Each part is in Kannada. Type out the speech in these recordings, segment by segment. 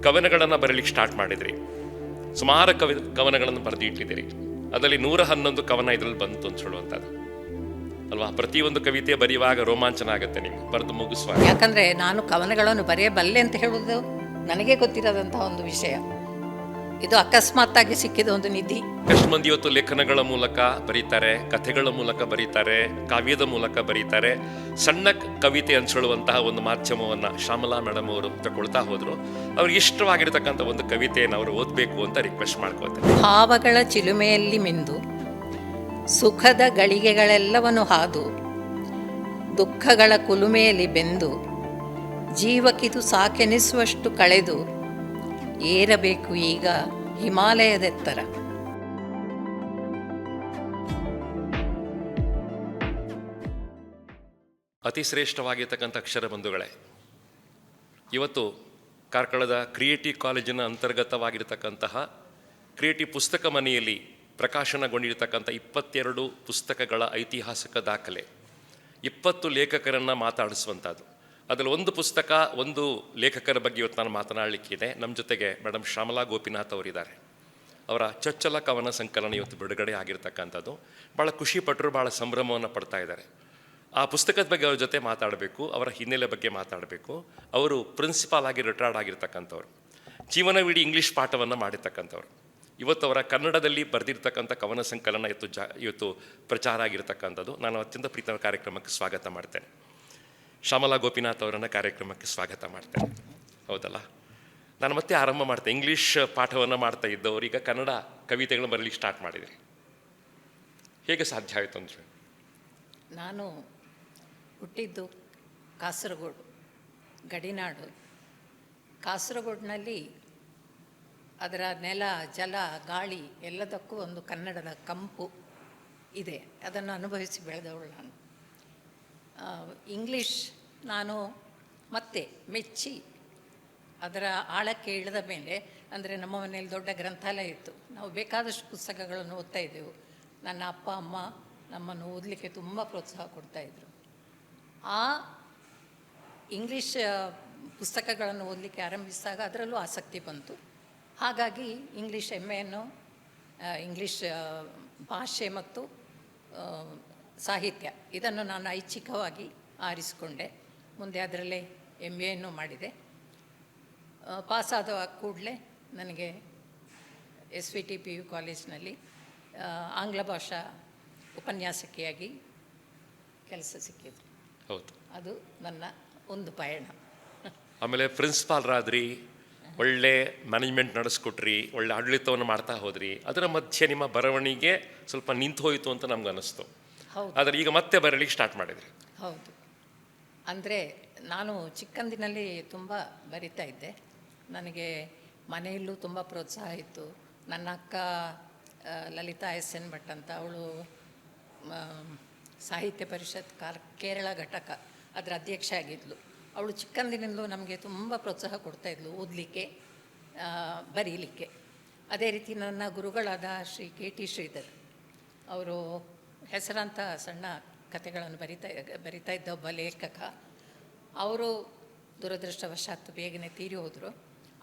ಕವನಗಳನ್ನು ಬರೀಲಿಕ್ಕೆ ಸ್ಟಾರ್ಟ್ ಮಾಡಿದ್ರಿ. ಸುಮಾರು ಕವನಗಳನ್ನು ಬರೆದಿಟ್ಟಿದ್ದೀರಿ. ಅದರಲ್ಲಿ 111 ಕವನ ಇದರಲ್ಲಿ ಬಂತು ಅಂತ ಹೇಳುವಂಥದ್ದು ಅಲ್ವಾ? ಪ್ರತಿಯೊಂದು ಕವಿತೆ ಬರೆಯುವಾಗ ರೋಮಾಂಚನ ಆಗುತ್ತೆ ನಿಮ್ಗೆ ಬರೆದು ಮುಗಿಸುವಾಗ. ಯಾಕಂದರೆ ನಾನು ಕವನಗಳನ್ನು ಬರೆಯಬಲ್ಲೆ ಅಂತ ಹೇಳುವುದು ನನಗೆ ಗೊತ್ತಿರೋದಂತಹ ಒಂದು ವಿಷಯ. ಇದು ಅಕಸ್ಮಾತ್ತಾಗಿ ಸಿಕ್ಕಿದ ಒಂದು ನಿಧಿ. ಎಷ್ಟು ಮಂದಿ ಇವತ್ತು ಲೇಖನಗಳ ಮೂಲಕ ಬರೀತಾರೆ, ಕಥೆಗಳ ಮೂಲಕ ಬರೀತಾರೆ, ಕಾವ್ಯದ ಮೂಲಕ ಬರೀತಾರೆ. ಸಣ್ಣ ಕವಿತೆ ಅಂತ ಹೇಳುವಂತಹ ಒಂದು ಮಾಧ್ಯಮವನ್ನು ಶ್ಯಾಮಲಾ ಮೇಡಮ್ ಅವರು ತಗೊಳ್ತಾ ಹೋದ್ರು. ಅವ್ರಿಗೆ ಇಷ್ಟವಾಗಿರ್ತಕ್ಕಂಥ ಒಂದು ಕವಿತೆಯನ್ನು ಅವರು ಓದಬೇಕು ಅಂತ ರಿಕ್ವೆಸ್ಟ್ ಮಾಡ್ಕೋತಾರೆ. ಭಾವಗಳ ಚಿಲುಮೆಯಲ್ಲಿ ಮಿಂದು ಸುಖದ ಗಳಿಗೆಗಳೆಲ್ಲವನ್ನು ಹಾದು ದುಃಖಗಳ ಕುಲುಮೆಯಲ್ಲಿ ಬೆಂದು ಜೀವಕ್ಕಿದು ಸಾಕೆನಿಸುವಷ್ಟು ಕಳೆದು ಏರಬೇಕು ಈಗ ಹಿಮಾಲಯದೆತ್ತರ. ಅತಿ ಶ್ರೇಷ್ಠವಾಗಿರ್ತಕ್ಕಂಥ ಅಕ್ಷರ ಬಂಧುಗಳೇ, ಇವತ್ತು ಕಾರ್ಕಳದ ಕ್ರಿಯೇಟಿವ್ ಕಾಲೇಜಿನ ಅಂತರ್ಗತವಾಗಿರ್ತಕ್ಕಂತಹ ಕ್ರಿಯೇಟಿವ್ ಪುಸ್ತಕ ಮನೆಯಲ್ಲಿ ಪ್ರಕಾಶನಗೊಂಡಿರ್ತಕ್ಕಂಥ 22 ಪುಸ್ತಕಗಳ ಐತಿಹಾಸಿಕ ದಾಖಲೆ, 20 ಲೇಖಕರನ್ನು ಮಾತಾಡಿಸುವಂಥದ್ದು. ಅದರಲ್ಲಿ ಒಂದು ಪುಸ್ತಕ, ಒಂದು ಲೇಖಕರ ಬಗ್ಗೆ ಇವತ್ತು ನಾನು ಮಾತನಾಡಲಿಕ್ಕಿದೆ. ನಮ್ಮ ಜೊತೆಗೆ ಮೇಡಮ್ ಶ್ಯಾಮಲಾ ಗೋಪಿನಾಥ್ ಅವರಿದ್ದಾರೆ. ಅವರ ಚೊಚ್ಚಲ ಕವನ ಸಂಕಲನ ಇವತ್ತು ಬಿಡುಗಡೆ ಆಗಿರ್ತಕ್ಕಂಥದ್ದು. ಭಾಳ ಖುಷಿಪಟ್ಟರು, ಭಾಳ ಸಂಭ್ರಮವನ್ನು ಪಡ್ತಾ ಇದ್ದಾರೆ. ಆ ಪುಸ್ತಕದ ಬಗ್ಗೆ ಅವ್ರ ಜೊತೆ ಮಾತಾಡಬೇಕು, ಅವರ ಹಿನ್ನೆಲೆ ಬಗ್ಗೆ ಮಾತಾಡಬೇಕು. ಅವರು ಪ್ರಿನ್ಸಿಪಾಲ್ ಆಗಿ ರಿಟೈರ್ಡ್ ಆಗಿರ್ತಕ್ಕಂಥವ್ರು, ಜೀವನವಿಡೀ ಇಂಗ್ಲೀಷ್ ಪಾಠವನ್ನು ಮಾಡಿರ್ತಕ್ಕಂಥವ್ರು. ಇವತ್ತು ಅವರ ಕನ್ನಡದಲ್ಲಿ ಬರೆದಿರ್ತಕ್ಕಂಥ ಕವನ ಸಂಕಲನ ಇವತ್ತು ಪ್ರಚಾರ ಆಗಿರ್ತಕ್ಕಂಥದ್ದು. ನಾನು ಅತ್ಯಂತ ಪ್ರೀತಿಯ ಕಾರ್ಯಕ್ರಮಕ್ಕೆ ಸ್ವಾಗತ ಮಾಡ್ತೇನೆ. ಶ್ಯಾಮಲಾ ಗೋಪಿನಾಥ್ ಅವರನ್ನು ಕಾರ್ಯಕ್ರಮಕ್ಕೆ ಸ್ವಾಗತ ಮಾಡ್ತೇನೆ. ಹೌದಲ್ಲ? ನಾನು ಮತ್ತೆ ಆರಂಭ ಮಾಡ್ತೇನೆ. ಇಂಗ್ಲೀಷ್ ಪಾಠವನ್ನು ಮಾಡ್ತಾ ಇದ್ದವರು ಈಗ ಕನ್ನಡ ಕವಿತೆಗಳನ್ನು ಬರಲಿಕ್ಕೆ ಸ್ಟಾರ್ಟ್ ಮಾಡಿದ್ರಿ. ಹೇಗೆ ಸಾಧ್ಯ ಆಯಿತು ಅಂದರೆ? ನಾನು ಹುಟ್ಟಿದ್ದು ಕಾಸರಗೋಡು, ಗಡಿನಾಡು. ಕಾಸರಗೋಡಿನಲ್ಲಿ ಅದರ ನೆಲ, ಜಲ, ಗಾಳಿ ಎಲ್ಲದಕ್ಕೂ ಒಂದು ಕನ್ನಡದ ಕಂಪು ಇದೆ. ಅದನ್ನು ಅನುಭವಿಸಿ ಬೆಳೆದವಳು ನಾನು. ಇಂಗ್ಲೀಷ್ ನಾನು ಮತ್ತೆ ಮೆಚ್ಚಿ ಅದರ ಆಳಕ್ಕೆ ಇಳಿದ ಮೇಲೆ, ಅಂದರೆ ನಮ್ಮ ಮನೆಯಲ್ಲಿ ದೊಡ್ಡ ಗ್ರಂಥಾಲಯ ಇತ್ತು. ನಾವು ಬೇಕಾದಷ್ಟು ಪುಸ್ತಕಗಳನ್ನು ಓದ್ತಾ ಇದ್ದೆವು. ನನ್ನ ಅಪ್ಪ ಅಮ್ಮ ನಮ್ಮನ್ನು ಓದಲಿಕ್ಕೆ ತುಂಬ ಪ್ರೋತ್ಸಾಹ ಕೊಡ್ತಾಯಿದ್ರು. ಆ ಇಂಗ್ಲೀಷ್ ಪುಸ್ತಕಗಳನ್ನು ಓದಲಿಕ್ಕೆ ಆರಂಭಿಸಿದಾಗ ಅದರಲ್ಲೂ ಆಸಕ್ತಿ ಬಂತು. ಹಾಗಾಗಿ ಇಂಗ್ಲೀಷ್ MA-ಯನ್ನು ಇಂಗ್ಲೀಷ್ ಭಾಷೆ ಮತ್ತು ಸಾಹಿತ್ಯ ಇದನ್ನು ನಾನು ಐಚ್ಛಿಕವಾಗಿ ಆರಿಸಿಕೊಂಡೆ. ಮುಂದೆ ಅದರಲ್ಲೇ MA-ಯನ್ನು ಮಾಡಿದೆ. ಪಾಸಾದ ಕೂಡಲೇ ನನಗೆ SVTPU ಕಾಲೇಜಿನಲ್ಲಿ ಆಂಗ್ಲ ಭಾಷಾ ಉಪನ್ಯಾಸಕಿಯಾಗಿ ಕೆಲಸ ಸಿಕ್ಕಿತು. ಹೌದು, ಅದು ನನ್ನ ಒಂದು ಪಯಣ. ಆಮೇಲೆ ಪ್ರಿನ್ಸಿಪಾಲ್ರಾದ್ರಿ, ಒಳ್ಳೆ ಮ್ಯಾನೇಜ್ಮೆಂಟ್ ನಡೆಸ್ಕೊಟ್ರಿ, ಒಳ್ಳೆ ಆಡಳಿತವನ್ನು ಮಾಡ್ತಾ ಹೋದ್ರಿ. ಅದರ ಮಧ್ಯೆ ನಿಮ್ಮ ಬರವಣಿಗೆ ಸ್ವಲ್ಪ ನಿಂತು ಹೋಯಿತು ಅಂತ ನಮ್ಗೆ ಅನ್ನಿಸ್ತು. ಹೌದು, ಆದರೆ ಈಗ ಮತ್ತೆ ಬರಲಿಕ್ಕೆ ಸ್ಟಾರ್ಟ್ ಮಾಡಿದ್ರಿ. ಹೌದು. ಅಂದರೆ ನಾನು ಚಿಕ್ಕಂದಿನಲ್ಲಿ ತುಂಬ ಬರಿತಾ ಇದ್ದೆ. ನನಗೆ ಮನೆಯಲ್ಲೂ ತುಂಬ ಪ್ರೋತ್ಸಾಹ ಇತ್ತು. ನನ್ನ ಅಕ್ಕ ಲಲಿತಾ SN ಭಟ್ ಅಂತ, ಅವಳು ಸಾಹಿತ್ಯ ಪರಿಷತ್ ಕೇರಳ ಘಟಕ ಅದರ ಅಧ್ಯಕ್ಷೆ ಆಗಿದ್ಲು. ಅವಳು ಚಿಕ್ಕಂದಿನಿಂದಲೂ ನಮಗೆ ತುಂಬ ಪ್ರೋತ್ಸಾಹ ಕೊಡ್ತಾಯಿದ್ಲು ಓದಲಿಕ್ಕೆ, ಬರೀಲಿಕ್ಕೆ. ಅದೇ ರೀತಿ ನನ್ನ ಗುರುಗಳಾದ ಶ್ರೀ KT ಶ್ರೀಧರ್ ಅವರು ಹೆಸರಾಂತ ಸಣ್ಣ ಕಥೆಗಳನ್ನು ಬರಿತಾ ಇದ್ದ ಒಬ್ಬ ಲೇಖಕ. ಅವರು ದುರದೃಷ್ಟವಶಾತ್ ಬೇಗನೆ ತೀರಿ ಹೋದರು.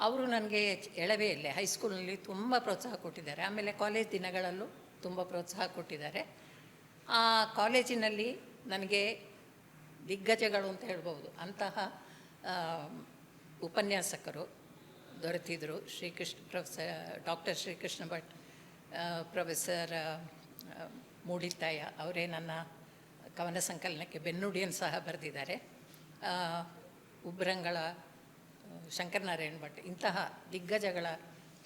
ಅವರು ನನಗೆ ಎಳವೆಯಲ್ಲೇ ಹೈಸ್ಕೂಲ್ನಲ್ಲಿ ತುಂಬ ಪ್ರೋತ್ಸಾಹ ಕೊಟ್ಟಿದ್ದಾರೆ. ಆಮೇಲೆ ಕಾಲೇಜ್ ದಿನಗಳಲ್ಲೂ ತುಂಬ ಪ್ರೋತ್ಸಾಹ ಕೊಟ್ಟಿದ್ದಾರೆ. ಆ ಕಾಲೇಜಿನಲ್ಲಿ ನನಗೆ ದಿಗ್ಗಜಗಳು ಅಂತ ಹೇಳ್ಬೋದು ಅಂತಹ ಉಪನ್ಯಾಸಕರು ದೊರೆತಿದ್ದರು. ಡಾಕ್ಟರ್ ಶ್ರೀಕೃಷ್ಣ ಭಟ್, ಪ್ರೊಫೆಸರ್ ಮೂಡಿತಾಯ ಅವರೇ ನನ್ನ ಕವನ ಸಂಕಲನಕ್ಕೆ ಬೆನ್ನುಡಿಯನ್ನು ಸಹ ಬರೆದಿದ್ದಾರೆ. ಉಬ್ರಂಗಳ ಶಂಕರನಾರಾಯಣ ಭಟ್, ಇಂತಹ ದಿಗ್ಗಜಗಳ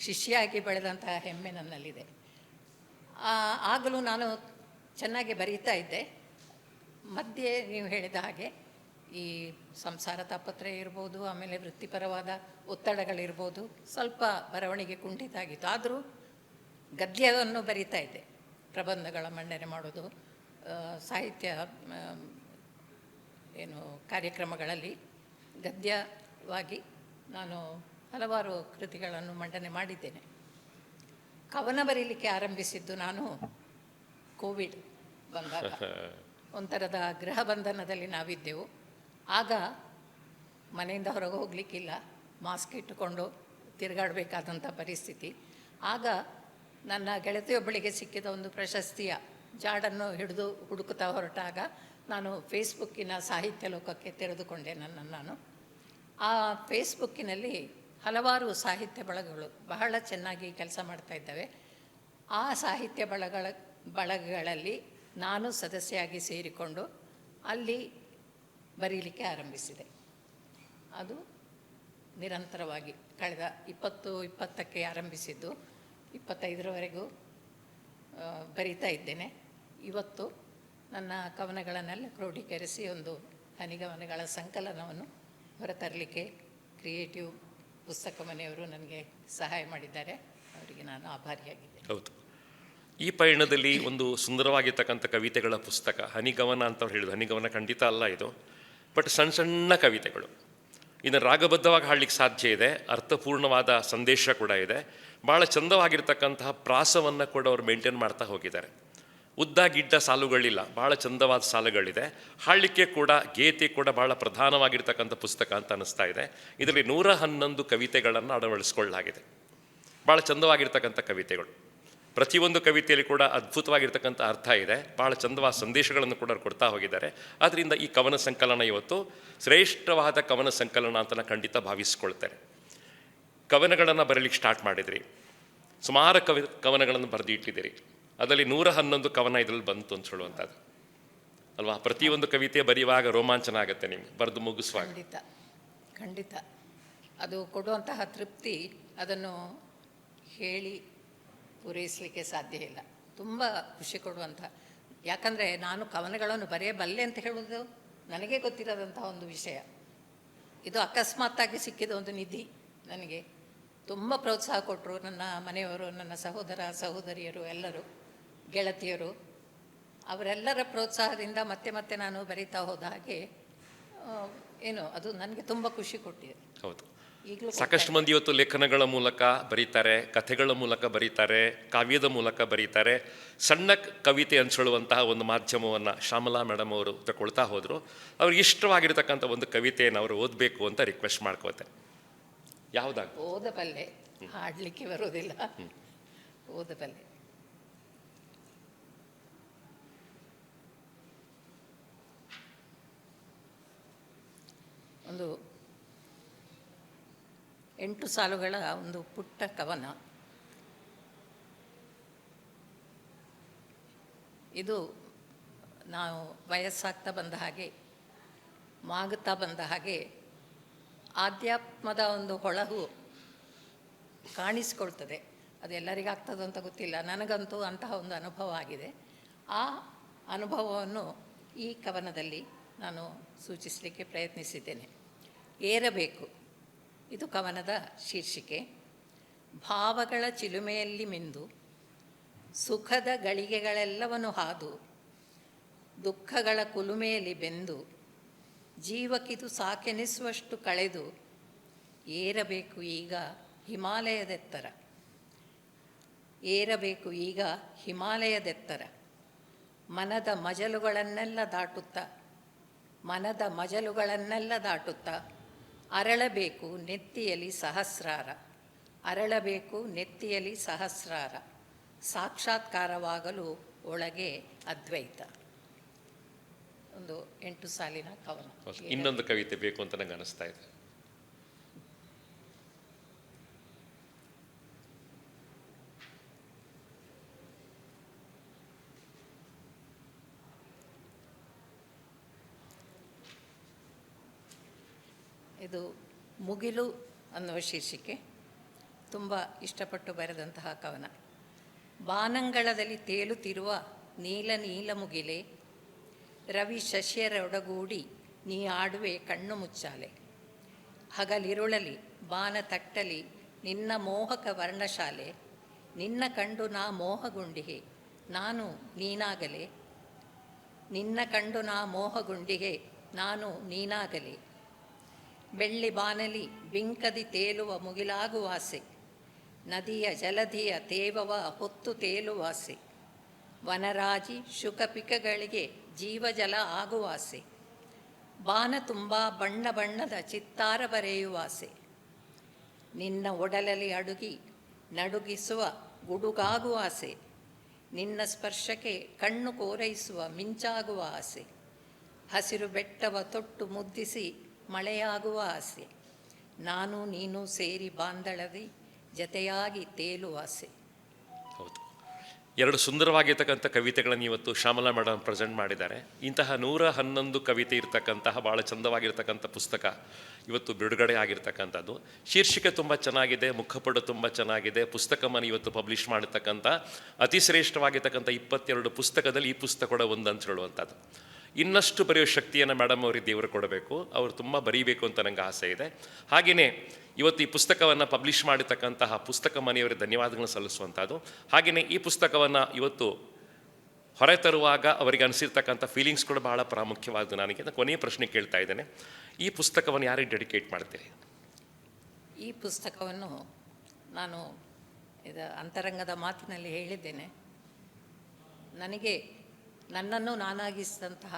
ಶಿಷ್ಯಾಗಿ ಬೆಳೆದಂತಹ ಹೆಮ್ಮೆ ನನ್ನಲ್ಲಿದೆ. ಆಗಲೂ ನಾನು ಚೆನ್ನಾಗಿ ಬರೀತಾ ಇದ್ದೆ. ಮಧ್ಯೆ ನೀವು ಹೇಳಿದ ಹಾಗೆ ಈ ಸಂಸಾರ ತಾಪತ್ರಯ ಇರ್ಬೋದು, ಆಮೇಲೆ ವೃತ್ತಿಪರವಾದ ಒತ್ತಡಗಳಿರ್ಬೋದು, ಸ್ವಲ್ಪ ಬರವಣಿಗೆ ಕುಂಠಿತ ಆಗಿತ್ತು. ಆದರೂ ಗದ್ಯವನ್ನು ಬರೀತಾ ಇದ್ದೆ. ಪ್ರಬಂಧಗಳ ಮಂಡನೆ ಮಾಡೋದು, ಸಾಹಿತ್ಯ ಕಾರ್ಯಕ್ರಮಗಳಲ್ಲಿ ಗದ್ಯವಾಗಿ ನಾನು ಹಲವಾರು ಕೃತಿಗಳನ್ನು ಮಂಡನೆ ಮಾಡಿದ್ದೇನೆ. ಕವನ ಬರೀಲಿಕ್ಕೆ ಆರಂಭಿಸಿದ್ದು ನಾನು ಕೋವಿಡ್ ಬಂದಾಗ. ಒಂಥರದ ಗೃಹ ಬಂಧನದಲ್ಲಿ ನಾವಿದ್ದೆವು. ಆಗ ಮನೆಯಿಂದ ಹೊರಗೆ ಹೋಗಲಿಕ್ಕಿಲ್ಲ, ಮಾಸ್ಕ್ ಇಟ್ಟುಕೊಂಡು ತಿರುಗಾಡಬೇಕಾದಂಥ ಪರಿಸ್ಥಿತಿ. ಆಗ ನನ್ನ ಗೆಳತಿಯೊಬ್ಬಳಿಗೆ ಸಿಕ್ಕಿದ ಒಂದು ಪ್ರಶಸ್ತಿಯ ಜಾಡನ್ನು ಹಿಡಿದು ಹುಡುಕುತ್ತಾ ಹೊರಟಾಗ ನಾನು ಫೇಸ್ಬುಕ್ಕಿನ ಸಾಹಿತ್ಯ ಲೋಕಕ್ಕೆ ತೆರೆದುಕೊಂಡೆ ನನ್ನನ್ನು ನಾನು. ಆ ಫೇಸ್ಬುಕ್ಕಿನಲ್ಲಿ ಹಲವಾರು ಸಾಹಿತ್ಯ ಬಳಗಗಳು ಬಹಳ ಚೆನ್ನಾಗಿ ಕೆಲಸ ಮಾಡ್ತಾ ಇದ್ದಾವೆ. ಆ ಸಾಹಿತ್ಯ ಬಳಗಗಳಲ್ಲಿ ನಾನು ಸದಸ್ಯೆಯಾಗಿ ಸೇರಿಕೊಂಡು ಅಲ್ಲಿ ಬರೀಲಿಕ್ಕೆ ಆರಂಭಿಸಿದೆ. ಅದು ನಿರಂತರವಾಗಿ ಕಳೆದ 2020ಕ್ಕೆ ಆರಂಭಿಸಿದ್ದು 25ರವರೆಗೂ ಬರಿತಾ ಇದ್ದೇನೆ. ಇವತ್ತು ನನ್ನ ಕವನಗಳನ್ನೆಲ್ಲ ಕ್ರೋಢೀಕರಿಸಿ ಒಂದು ಹನಿಗವನಗಳ ಸಂಕಲನವನ್ನು ಹೊರತರಲಿಕ್ಕೆ ಕ್ರಿಯೇಟಿವ್ ಪುಸ್ತಕ ಮನೆಯವರು ನನಗೆ ಸಹಾಯ ಮಾಡಿದ್ದಾರೆ. ಅವರಿಗೆ ನಾನು ಆಭಾರಿಯಾಗಿದ್ದೇನೆ. ಹೌದು, ಈ ಪಯಣದಲ್ಲಿ ಒಂದು ಸುಂದರವಾಗಿರ್ತಕ್ಕಂಥ ಕವಿತೆಗಳ ಪುಸ್ತಕ ಹನಿಗವನ ಅಂತ ಅವ್ರು ಹೇಳಿದ್ರು. ಹನಿಗವನ ಖಂಡಿತ ಅಲ್ಲ ಇದು, ಬಟ್ ಸಣ್ಣ ಸಣ್ಣ ಕವಿತೆಗಳು. ಇದನ್ನು ರಾಗಬದ್ಧವಾಗಿ ಹಾಡಲಿಕ್ಕೆ ಸಾಧ್ಯ ಇದೆ, ಅರ್ಥಪೂರ್ಣವಾದ ಸಂದೇಶ ಕೂಡ ಇದೆ. ಭಾಳ ಚಂದವಾಗಿರ್ತಕ್ಕಂತಹ ಪ್ರಾಸವನ್ನು ಕೂಡ ಅವರು ಮೇಂಟೈನ್ ಮಾಡ್ತಾ ಹೋಗಿದ್ದಾರೆ. ಉದ್ದ ಗಿಡ್ಡ ಸಾಲುಗಳಿಲ್ಲ, ಭಾಳ ಚಂದವಾದ ಸಾಲುಗಳಿದೆ. ಹಾಡಲಿಕ್ಕೆ ಕೂಡ ಗೀತೆ ಕೂಡ ಭಾಳ ಪ್ರಧಾನವಾಗಿರ್ತಕ್ಕಂಥ ಪುಸ್ತಕ ಅಂತ ಅನ್ನಿಸ್ತಾ ಇದೆ. ಇದರಲ್ಲಿ 111 ಕವಿತೆಗಳನ್ನು ಅಳವಡಿಸ್ಕೊಳ್ಳಲಾಗಿದೆ. ಭಾಳ ಚಂದವಾಗಿರ್ತಕ್ಕಂಥ ಕವಿತೆಗಳು. ಪ್ರತಿಯೊಂದು ಕವಿತೆಯಲ್ಲಿ ಕೂಡ ಅದ್ಭುತವಾಗಿರ್ತಕ್ಕಂಥ ಅರ್ಥ ಇದೆ. ಭಾಳ ಚಂದವಾದ ಸಂದೇಶಗಳನ್ನು ಕೂಡ ಕೊಡ್ತಾ ಹೋಗಿದ್ದಾರೆ. ಆದ್ದರಿಂದ ಈ ಕವನ ಸಂಕಲನ ಇವತ್ತು ಶ್ರೇಷ್ಠವಾದ ಕವನ ಸಂಕಲನ ಅಂತ ನಾನು ಖಂಡಿತ ಭಾವಿಸ್ಕೊಳ್ತೇನೆ. ಕವನಗಳನ್ನು ಬರೀಲಿಕ್ಕೆ ಸ್ಟಾರ್ಟ್ ಮಾಡಿದ್ರಿ, ಸುಮಾರು ಕವನಗಳನ್ನು ಬರೆದು ಇಟ್ಟಿದ್ದೀರಿ. ಅದರಲ್ಲಿ 111 ಕವನ ಇದರಲ್ಲಿ ಬಂತು ಅಂತ ಹೇಳುವಂಥದ್ದು ಅಲ್ವಾ? ಪ್ರತಿಯೊಂದು ಕವಿತೆ ಬರೆಯುವಾಗ ರೋಮಾಂಚನ ಆಗುತ್ತೆ ನಿಮ್ಗೆ, ಬರೆದು ಮುಗಿಸುವಾಗ. ಖಂಡಿತ ಖಂಡಿತ ಅದು ಕೊಡುವಂತಹ ತೃಪ್ತಿ ಅದನ್ನು ಹೇಳಿ ಪೂರೈಸಲಿಕ್ಕೆ ಸಾಧ್ಯ ಇಲ್ಲ. ತುಂಬ ಖುಷಿ ಕೊಡುವಂಥ, ಯಾಕಂದರೆ ನಾನು ಕವನಗಳನ್ನು ಬರೆಯಬಲ್ಲೆ ಅಂತ ಹೇಳೋದು ನನಗೆ ಗೊತ್ತಿರೋದಂತಹ ಒಂದು ವಿಷಯ. ಇದು ಅಕಸ್ಮಾತ್ತಾಗಿ ಸಿಕ್ಕಿದ ಒಂದು ನಿಧಿ. ನನಗೆ ತುಂಬ ಪ್ರೋತ್ಸಾಹ ಕೊಟ್ಟರು ನನ್ನ ಮನೆಯವರು, ನನ್ನ ಸಹೋದರ ಸಹೋದರಿಯರು, ಎಲ್ಲರೂ ಗೆಳತಿಯರು. ಅವರೆಲ್ಲರ ಪ್ರೋತ್ಸಾಹದಿಂದ ಮತ್ತೆ ಮತ್ತೆ ನಾನು ಬರೀತಾ ಹೋದ ಹಾಗೆ ಏನು ಅದು ನನಗೆ ತುಂಬ ಖುಷಿ ಕೊಟ್ಟಿದೆ. ಹೌದು, ಈಗಲೂ ಸಾಕಷ್ಟು ಮಂದಿ ಇವತ್ತು ಲೇಖನಗಳ ಮೂಲಕ ಬರೀತಾರೆ, ಕಥೆಗಳ ಮೂಲಕ ಬರೀತಾರೆ, ಕಾವ್ಯದ ಮೂಲಕ ಬರೀತಾರೆ. ಸಣ್ಣ ಕವಿತೆ ಅನ್ಸೊಳ್ಳುವಂತಹ ಒಂದು ಮಾಧ್ಯಮವನ್ನು ಶ್ಯಾಮಲಾ ಮೇಡಮ್ ಅವರು ತಗೊಳ್ತಾ ಹೋದರು. ಅವ್ರಿಗೆ ಇಷ್ಟವಾಗಿರ್ತಕ್ಕಂಥ ಒಂದು ಕವಿತೆಯನ್ನು ಅವರು ಓದಬೇಕು ಅಂತ ರಿಕ್ವೆಸ್ಟ್ ಮಾಡ್ಕೋತೆ. ಯಾವುದಾಗ? ಓದಬಲ್ಲೆ, ಹಾಡಲಿಕ್ಕೆ ಬರೋದಿಲ್ಲ, ಓದಬಲ್ಲೆ. ಒಂದು 8 ಸಾಲುಗಳ ಒಂದು ಪುಟ್ಟ ಕವನ. ಇದು ನಾವು ವಯಸ್ಸಾಗ್ತಾ ಬಂದ ಹಾಗೆ, ಮಾಗುತ್ತಾ ಬಂದ ಹಾಗೆ ಆಧ್ಯಾತ್ಮದ ಒಂದು ಹೊಳಹು ಕಾಣಿಸ್ಕೊಳ್ತದೆ. ಅದು ಎಲ್ಲರಿಗಾಗ್ತದೆ ಅಂತ ಗೊತ್ತಿಲ್ಲ, ನನಗಂತೂ ಅಂತಹ ಒಂದು ಅನುಭವ ಆಗಿದೆ. ಆ ಅನುಭವವನ್ನು ಈ ಕವನದಲ್ಲಿ ನಾನು ಸೂಚಿಸಲಿಕ್ಕೆ ಪ್ರಯತ್ನಿಸಿದ್ದೇನೆ. ಏರಬೇಕು, ಇದು ಕವನದ ಶೀರ್ಷಿಕೆ. ಭಾವಗಳ ಚಿಲುಮೆಯಲ್ಲಿ ಮಿಂದು ಸುಖದ ಗಳಿಗೆಗಳೆಲ್ಲವನ್ನು ಹಾದು ದುಃಖಗಳ ಕುಲುಮೆಯಲ್ಲಿ ಬೆಂದು ಜೀವಕ್ಕಿದು ಸಾಕೆನಿಸುವಷ್ಟು ಕಳೆದು ಏರಬೇಕು ಈಗ ಹಿಮಾಲಯದೆತ್ತರ. ಏರಬೇಕು ಈಗ ಹಿಮಾಲಯದೆತ್ತರ. ಮನದ ಮಜಲುಗಳನ್ನೆಲ್ಲ ದಾಟುತ್ತಾ ಮನದ ಮಜಲುಗಳನ್ನೆಲ್ಲ ದಾಟುತ್ತಾ ಅರಳಬೇಕು ನೆತ್ತಿಯಲ್ಲಿ ಸಹಸ್ರಾರ. ಅರಳಬೇಕು ನೆತ್ತಿಯಲ್ಲಿ ಸಹಸ್ರಾರ. ಸಾಕ್ಷಾತ್ಕಾರವಾಗಲು ಒಳಗೆ ಅದ್ವೈತ. ಒಂದು 8 ಸಾಲಿನ ಕವನ. ಇನ್ನೊಂದು ಕವಿತೆ ಬೇಕು ಅಂತ ನಂಗೆ ಅನಿಸ್ತಾ ಇದೆ. ಇದು ಮುಗಿಲು ಅನ್ನುವ ಶೀರ್ಷಿಕೆ. ತುಂಬ ಇಷ್ಟಪಟ್ಟು ಬರೆದಂತಹ ಕವನ. ಬಾನಂಗಳದಲ್ಲಿ ತೇಲುತ್ತಿರುವ ನೀಲ ನೀಲ ಮುಗಿಲೆ, ರವಿ ಶಶಿಯರೊಡಗೂಡಿ ನೀ ಆಡುವೆ ಕಣ್ಣು ಮುಚ್ಚಾಲೆ. ಹಗಲಿರುಳಲಿ ಬಾನ ತಟ್ಟಲಿ ನಿನ್ನ ಮೋಹಕ ವರ್ಣಶಾಲೆ. ನಿನ್ನ ಕಂಡು ನಾ ಮೋಹಗುಂಡಿಗೆ ನಾನು ನೀನಾಗಲೆ. ನಿನ್ನ ಕಂಡು ನಾ ಮೋಹಗುಂಡಿಗೆ ನಾನು ನೀನಾಗಲೆ. ಬೆಳ್ಳಿ ಬಾನಲಿ ಬಿಂಕದಿ ತೇಲುವ ಮುಗಿಲಾಗುವಾಸೆ. ನದಿಯ ಜಲಧಿಯ ತೇವವ ಹೊತ್ತು ತೇಲುವಾಸೆ. ವನರಾಜಿ ಶುಕಪಿಕಗಳಿಗೆ ಜೀವಜಲ ಆಗುವಾಸೆ. ಬಾನ ತುಂಬ ಬಣ್ಣ ಬಣ್ಣದ ಚಿತ್ತಾರ ಬರೆಯುವಾಸೆ. ನಿನ್ನ ಒಡಲಲ್ಲಿ ಅಡುಗಿ ನಡುಗಿಸುವ ಗುಡುಗಾಗುವ ಆಸೆ, ನಿನ್ನ ಸ್ಪರ್ಶಕ್ಕೆ ಕಣ್ಣು ಕೋರೈಸುವ ಮಿಂಚಾಗುವ ಆಸೆ, ಹಸಿರು ಬೆಟ್ಟವ ತೊಟ್ಟು ಮುದ್ದಿಸಿ ಮಳೆಯಾಗುವ ಆಸೆ, ನಾನು ನೀನು ಸೇರಿ ಬಾಂದಳದಿ ಜತೆಯಾಗಿ ತೇಲುವ ಆಸೆ. ಹೌದು, ಎರಡು ಸುಂದರವಾಗಿರ್ತಕ್ಕಂಥ ಕವಿತೆಗಳನ್ನು ಇವತ್ತು ಶ್ಯಾಮಲಾ ಮೇಡಮ್ ಪ್ರೆಸೆಂಟ್ ಮಾಡಿದ್ದಾರೆ. ಇಂತಹ 111 ಕವಿತೆ ಇರತಕ್ಕಂತಹ ಭಾಳ ಚಂದವಾಗಿರ್ತಕ್ಕಂಥ ಪುಸ್ತಕ ಇವತ್ತು ಬಿಡುಗಡೆ ಆಗಿರ್ತಕ್ಕಂಥದ್ದು. ಶೀರ್ಷಿಕೆ ತುಂಬ ಚೆನ್ನಾಗಿದೆ, ಮುಖಪುಟ ತುಂಬ ಚೆನ್ನಾಗಿದೆ. ಪುಸ್ತಕವನ್ನು ಇವತ್ತು ಪಬ್ಲಿಷ್ ಮಾಡಿರ್ತಕ್ಕಂಥ ಅತಿ ಶ್ರೇಷ್ಠವಾಗಿರ್ತಕ್ಕಂಥ 22 ಪುಸ್ತಕದಲ್ಲಿ ಈ ಪುಸ್ತಕ ಕೂಡ ಒಂದು ಅಂತ ಹೇಳುವಂಥದ್ದು. ಇನ್ನಷ್ಟು ಬರೆಯೋ ಶಕ್ತಿಯನ್ನು ಮೇಡಮ್ ಅವರಿಗೆ ದೇವರು ಕೊಡಬೇಕು, ಅವರು ತುಂಬ ಬರೀಬೇಕು ಅಂತ ನನಗೆ ಆಸೆ ಇದೆ. ಹಾಗೆಯೇ ಇವತ್ತು ಈ ಪುಸ್ತಕವನ್ನು ಪಬ್ಲಿಷ್ ಮಾಡಿರ್ತಕ್ಕಂತಹ ಪುಸ್ತಕ ಮನೆಯವರಿಗೆ ಧನ್ಯವಾದಗಳನ್ನು ಸಲ್ಲಿಸುವಂಥದ್ದು. ಹಾಗೆಯೇ ಈ ಪುಸ್ತಕವನ್ನು ಇವತ್ತು ಹೊರತರುವಾಗ ಅವರಿಗೆ ಅನಿಸಿರ್ತಕ್ಕಂಥ ಫೀಲಿಂಗ್ಸ್ ಕೂಡ ಭಾಳ ಪ್ರಾಮುಖ್ಯವಾದ್ದು. ನನಗೆ ಕೊನೆಯ ಪ್ರಶ್ನೆ ಕೇಳ್ತಾ ಇದ್ದೇನೆ, ಈ ಪುಸ್ತಕವನ್ನು ಯಾರಿಗೆ ಡೆಡಿಕೇಟ್ ಮಾಡ್ತೀರಿ? ಈ ಪುಸ್ತಕವನ್ನು ನಾನು ಅಂತರಂಗದ ಮಾತಿನಲ್ಲಿ ಹೇಳಿದ್ದೇನೆ. ನನಗೆ ನನ್ನನ್ನು ನಾನಾಗಿಸಿದಂತಹ,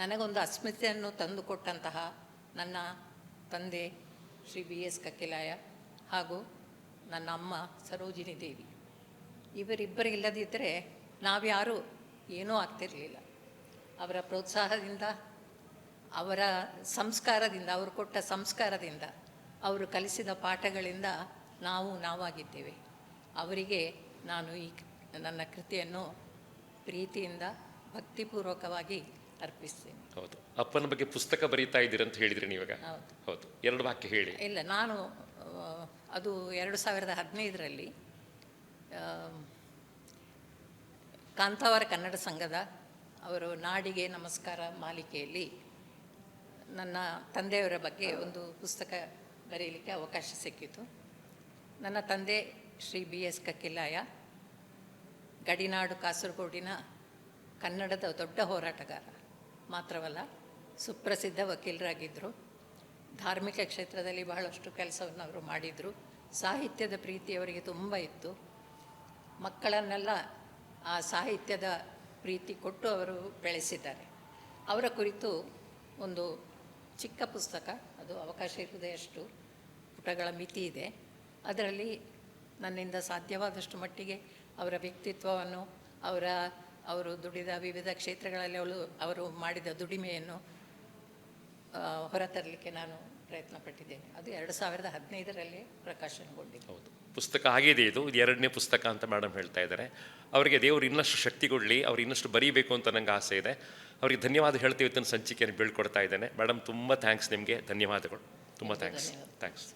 ನನಗೊಂದು ಅಸ್ಮಿತೆಯನ್ನು ತಂದುಕೊಟ್ಟಂತಹ ನನ್ನ ತಂದೆ ಶ್ರೀ BS ಕಕ್ಕಿಲಾಯ ಹಾಗೂ ನನ್ನ ಅಮ್ಮ ಸರೋಜಿನಿ ದೇವಿ, ಇವರಿಬ್ಬರು ಇಲ್ಲದಿದ್ದರೆ ನಾವ್ಯಾರೂ ಏನೂ ಆಗ್ತಿರಲಿಲ್ಲ. ಅವರ ಪ್ರೋತ್ಸಾಹದಿಂದ, ಅವರ ಸಂಸ್ಕಾರದಿಂದ, ಅವರು ಕೊಟ್ಟ ಸಂಸ್ಕಾರದಿಂದ, ಅವರು ಕಲಿಸಿದ ಪಾಠಗಳಿಂದ ನಾವಾಗಿದ್ದೇವೆ. ಅವರಿಗೆ ನಾನು ಈ ನನ್ನ ಕೃತಿಯನ್ನು ಪ್ರೀತಿಯಿಂದ ಭಕ್ತಿಪೂರ್ವಕವಾಗಿ ಅರ್ಪಿಸ್ತೇನೆ. ಹೌದು, ಅಪ್ಪನ ಬಗ್ಗೆ ಪುಸ್ತಕ ಬರೀತಾ ಇದ್ದೀರಿ ಅಂತ ಹೇಳಿದ್ರಿ ನೀವಾಗ. ಹೌದು, 2 ವಾಕ್ಯ ಹೇಳಿ. ಇಲ್ಲ, ನಾನು ಅದು 2015ರಲ್ಲಿ ಕಾಂತಾವರ ಕನ್ನಡ ಸಂಘದ ಅವರು ನಾಡಿಗೆ ನಮಸ್ಕಾರ ಮಾಲಿಕೆಯಲ್ಲಿ ನನ್ನ ತಂದೆಯವರ ಬಗ್ಗೆ ಒಂದು ಪುಸ್ತಕ ಬರೆಯಲಿಕ್ಕೆ ಅವಕಾಶ ಸಿಕ್ಕಿತು. ನನ್ನ ತಂದೆ ಶ್ರೀ BS ಕಕ್ಕಿಲಾಯ ಗಡಿನಾಡು ಕಾಸರಗೋಡಿನ ಕನ್ನಡದ ದೊಡ್ಡ ಹೋರಾಟಗಾರ ಮಾತ್ರವಲ್ಲ, ಸುಪ್ರಸಿದ್ಧ ವಕೀಲರಾಗಿದ್ದರು. ಧಾರ್ಮಿಕ ಕ್ಷೇತ್ರದಲ್ಲಿ ಬಹಳಷ್ಟು ಕೆಲಸವನ್ನು ಅವರು ಮಾಡಿದರು. ಸಾಹಿತ್ಯದ ಪ್ರೀತಿ ಅವರಿಗೆ ತುಂಬ ಇತ್ತು. ಮಕ್ಕಳನ್ನೆಲ್ಲ ಆ ಸಾಹಿತ್ಯದ ಪ್ರೀತಿ ಕೊಟ್ಟು ಅವರು ಬೆಳೆಸಿದ್ದಾರೆ. ಅವರ ಕುರಿತು ಒಂದು ಚಿಕ್ಕ ಪುಸ್ತಕ, ಅದು ಅವಕಾಶ ಇರುವುದಷ್ಟು ಪುಟಗಳ ಮಿತಿ ಇದೆ. ಅದರಲ್ಲಿ ನನ್ನಿಂದ ಸಾಧ್ಯವಾದಷ್ಟು ಮಟ್ಟಿಗೆ ಅವರ ವ್ಯಕ್ತಿತ್ವವನ್ನು, ಅವರು ದುಡಿದ ವಿವಿಧ ಕ್ಷೇತ್ರಗಳಲ್ಲಿ ಅವರು ಮಾಡಿದ ದುಡಿಮೆಯನ್ನು ಹೊರತರಲಿಕ್ಕೆ ನಾನು ಪ್ರಯತ್ನ ಪಟ್ಟಿದ್ದೇನೆ. ಅದು 2015ರಲ್ಲಿ ಪ್ರಕಾಶನಗೊಂಡಿದೆ. ಹೌದು, ಪುಸ್ತಕ ಆಗಿದೆ. ಇದು 2ನೇ ಪುಸ್ತಕ ಅಂತ ಮೇಡಮ್ ಹೇಳ್ತಾ ಇದ್ದಾರೆ. ಅವರಿಗೆ ದೇವರು ಇನ್ನಷ್ಟು ಶಕ್ತಿ ಕೊಡಲಿ, ಅವ್ರು ಇನ್ನಷ್ಟು ಬರೀಬೇಕು ಅಂತ ನನಗೆ ಆಸೆ ಇದೆ. ಅವರಿಗೆ ಧನ್ಯವಾದ ಹೇಳ್ತೀವಿ ಅಂತ ಸಂಚಿಕೆಯನ್ನು ಬೀಳ್ಕೊಡ್ತಾ ಇದ್ದೇನೆ. ಮೇಡಮ್ ತುಂಬ ಥ್ಯಾಂಕ್ಸ್, ನಿಮಗೆ ಧನ್ಯವಾದಗಳು, ತುಂಬ ಥ್ಯಾಂಕ್ಸ್.